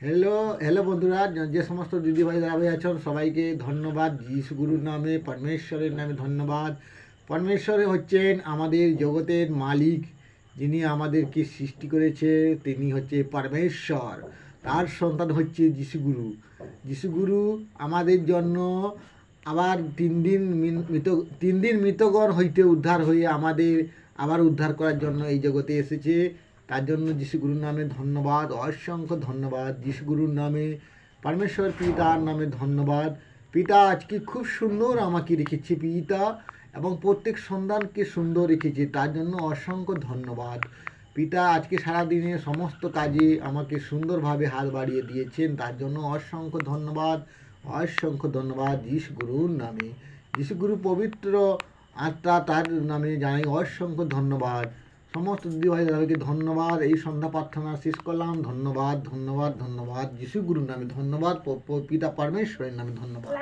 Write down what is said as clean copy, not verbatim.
Hello hello বন্ধুরা, যে সমস্ত দিদিভাই দাদাভাই আছেন সবাইকে ধন্যবাদ। যিশু গুরুর নামে, পরমেশ্বরের নামে ধন্যবাদ। পরমেশ্বর হচ্ছেন আমাদের জগতের মালিক, যিনি আমাদেরকে সৃষ্টি করেছে, তিনি হচ্ছে পরমেশ্বর। তার সন্তান হচ্ছে যিশু গুরু। যিশু গুরু আমাদের জন্য আবার তিন দিন মৃতগণ হইতে উদ্ধার হয়ে আমাদের আবার উদ্ধার করার জন্য এই জগতে এসেছে। তার জন্য যিশু গুরুর নামে ধন্যবাদ, অসংখ্য ধন্যবাদ। যিশু গুরুর নামে, পরমেশ্বর পিতার নামে ধন্যবাদ। পিতা আজকে খুব সুন্দর আমাকে রেখেছে পিতা, এবং প্রত্যেক সন্তানকে সুন্দর রেখেছে, তার জন্য অসংখ্য ধন্যবাদ। পিতা আজকে সারাদিনে সমস্ত কাজে আমাকে সুন্দরভাবে হাত বাড়িয়ে দিয়েছেন, তার জন্য অসংখ্য ধন্যবাদ, অসংখ্য ধন্যবাদ যিশু গুরুর নামে। যিশু গুরু পবিত্র আত্মা, তার নামে জানাই অসংখ্য ধন্যবাদ। সমস্ত দিদিভাই দাদাকে ধন্যবাদ। এই সন্ধ্যা প্রার্থনা শেষ করলাম। ধন্যবাদ, ধন্যবাদ, ধন্যবাদ। যিশু গুরুর নামে ধন্যবাদ, পিতা পরমেশ্বরের নামে ধন্যবাদ।